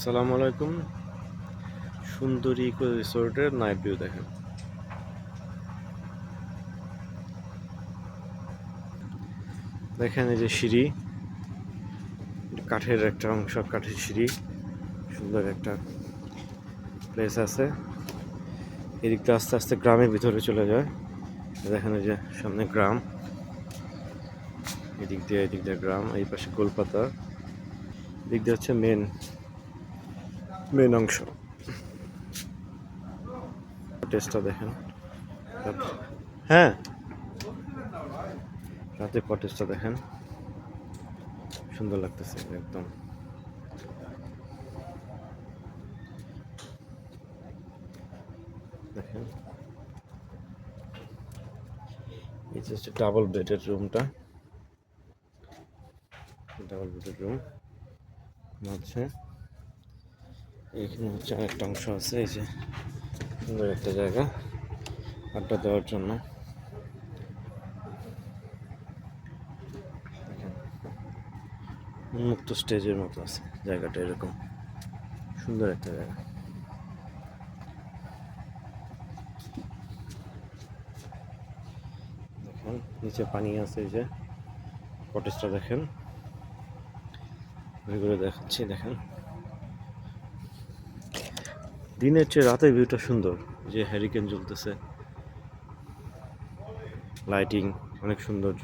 আসসালামু আলাইকুম। সুন্দরী ইকো রিসোর্টের নাইট ভিউ দেখেন। দেখেন এই যে সিঁড়ি, কাঠের একটা অংশ, কাঠের সিঁড়ি, সুন্দর একটা প্লেস আছে। এদিকটা আস্তে আস্তে গ্রামের ভিতরে চলে যায়। দেখেন এই যে সামনে গ্রাম, এদিক দিয়ে গ্রাম, এই পাশে কলকাতা, এদিক দিয়ে হচ্ছে মেন অংশ। কটেজটা দেখেন, হ্যাঁ রাতে কটেজটা দেখেন, সুন্দর লাগতেছে একদম। দেখেন এই যে হচ্ছে ডাবল বেডের রুমটা, ডাবল বেডের রুম আছে। এখানে হচ্ছে আরেকটা অংশ আছে, এই যে সুন্দর একটা জায়গা আড্ডা দেওয়ার জন্য। উন্মুক্ত স্টেজের মতো আছে জায়গাটা, এরকম সুন্দর একটা জায়গা। দেখেন নিচে পানি আছে, এই যে কটেজটা দেখেন, ঘুরে দেখাচ্ছি। দেখেন দিনের চেয়ে রাতের ভিউটা সুন্দর, যে হ্যারিকেন জ্বলতেছে, লাইটিং অনেক সৌন্দর্য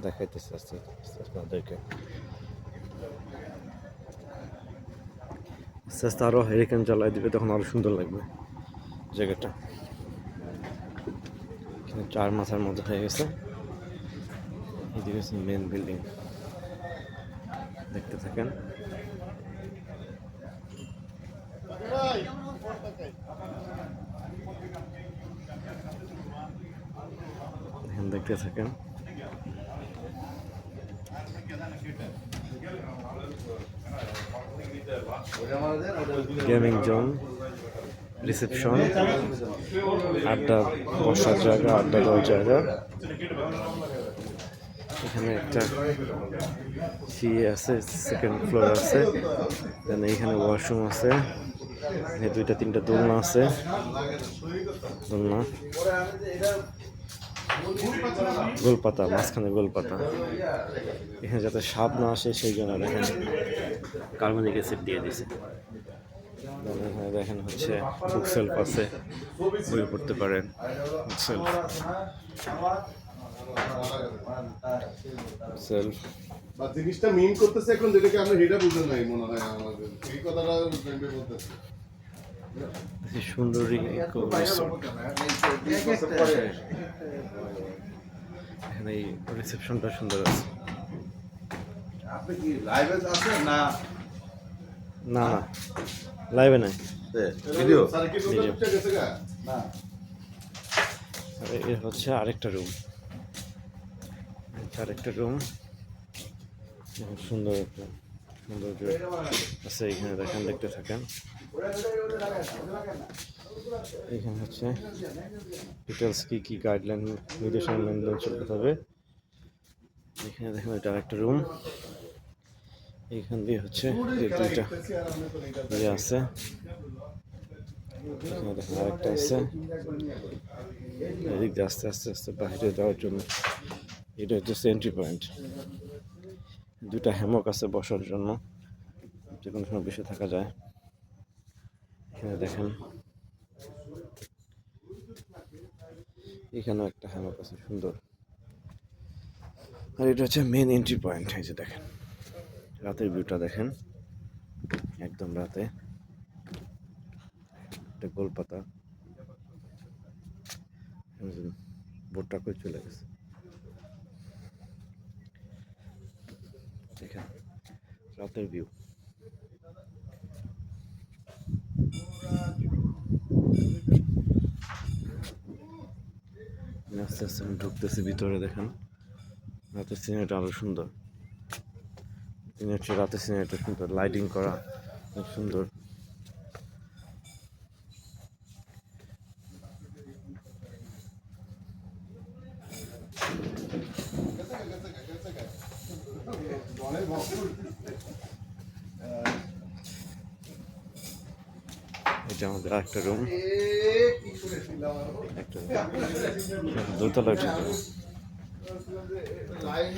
দেখাইতেছে আস্তে আস্তে আপনাদেরকে। আস্তে আস্তে আরো হ্যারিকেন জ্বালাই দিবে, তখন আরো সুন্দর লাগবে জায়গাটা। এখানে 4 মাথার মধ্যে হয়ে গেছে। এদিকে হচ্ছে মেন বিল্ডিং, দেখতে থাকেন। দেখতে থাকেন। গেমিং জোন, রিসেপশন, আড্ডা বসার জায়গা, আড্ডা দেওয়ার জায়গা। এখানে একটা সিএ আছে, সেকেন্ড ফ্লোর আছে। দেন এইখানে ওয়াশরুম আছে, এখানে 2-3টা দোলনা আছে, দোলনা, গোলপাতা, মাঝখানে গোলপাতা। এখানে যাতে সাপ না আসে সেই জন্য দেখেন কার্বনিক অ্যাসিড দিয়ে দিছে। এখানে দেখেন হচ্ছে বুক সেলফ আছে, বই পড়তে পারেন, বুক সেলফ সেলফ। বা জিনিসটা মিন করতেছে এখন, যেটাকে আমরা হেডা বুঝে নাই মনে হয় আমাদের এই কথাটা বলতেছে। সুন্দরী ইকো রিসোর্ট, এখানে এই রিসেপশনটা সুন্দর আছে। আপনি কি লাইভে আছেন না? না না, লাইভে নাই, ভিডিও না। এর হচ্ছে আরেকটা রুম, আরেকটা রুম, সুন্দর একটা সৌন্দর্য আছে এখানে। দেখেন, দেখতে থাকেন। এখানে হচ্ছে ডিটেলস কি গাইডলাইন, নির্দেশনা মেনে চলতে হবে। এখানে দেখেন এটা আরেকটা রুম, এইখান দিয়ে হচ্ছে যে 2টা ইয়ে আছে। এখানে দেখেন আরেকটা আছে, এদিক দিয়ে আস্তে আস্তে আস্তে বাইরে যাওয়ার জন্য। এটা হচ্ছে এন্ট্রি পয়েন্ট। 2টা হ্যামক আছে বসার জন্য, যে কোনো সময় বসে থাকা যায়। এখানে দেখেন এখানেও একটা হ্যামক আছে, সুন্দর। আর এটা হচ্ছে মেন এন্ট্রি পয়েন্ট। এই যে দেখেন রাতের ভিউটা দেখেন, একদম রাতে একটা গোলপাতা, বোটটা করে চলে গেছে। দেখেন রাতের ভিউ। আস্তে আস্তে আমি ঢুকতেছি ভিতরে। দেখেন রাতের সিনারিটা আরো সুন্দর, রাতের সিনারিটা সুন্দর, লাইটিং করা খুব সুন্দর। এটা আমাদের আরেকটা রুম, এ কি করেছিলাম একটা দোতলা উঠে যাবে। Line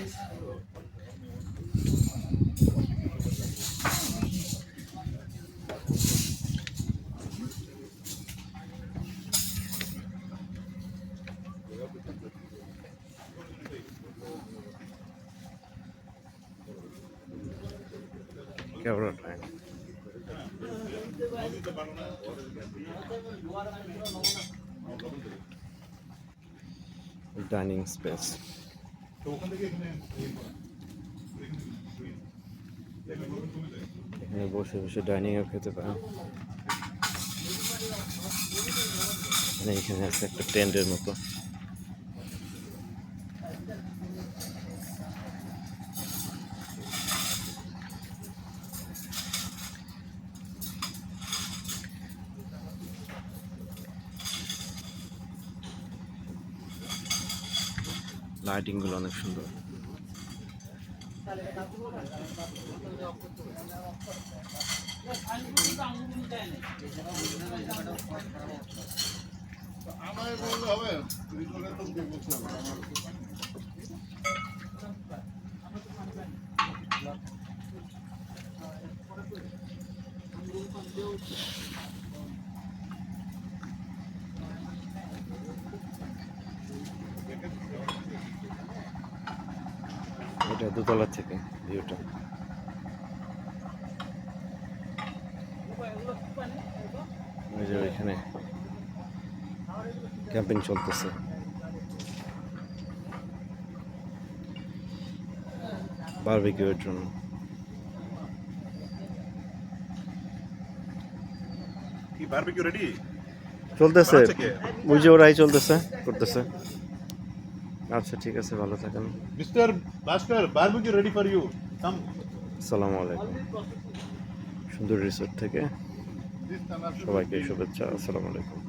camera time. Dining space, এখানে বসে বসে ডাইনিংও খেতে পারেন। এখানে আছে একটা টেন্টের মতো। লাইটিং গুলো অনেক সুন্দর। আমায় বললে হবে ভিতরে তো বুঝতে হবে আমার এটা দোতলা থেকে ভিউটা। ওই যে ওইখানে ক্যাম্পিং চলতেছে। বারবিকিউর জন্য কি বারবিকিউ রেডি চলতেছে, বানাচ্ছে কে? ওই যে ওরাই চলতেছে করতেছে। আচ্ছা ঠিক আছে, ভালো থাকেন। Mister master barbecue ready for you come আসসালামু আলাইকুম। সুন্দর রিসোর্ট থেকে সবাইকে শুভেচ্ছা। আসসালামু আলাইকুম।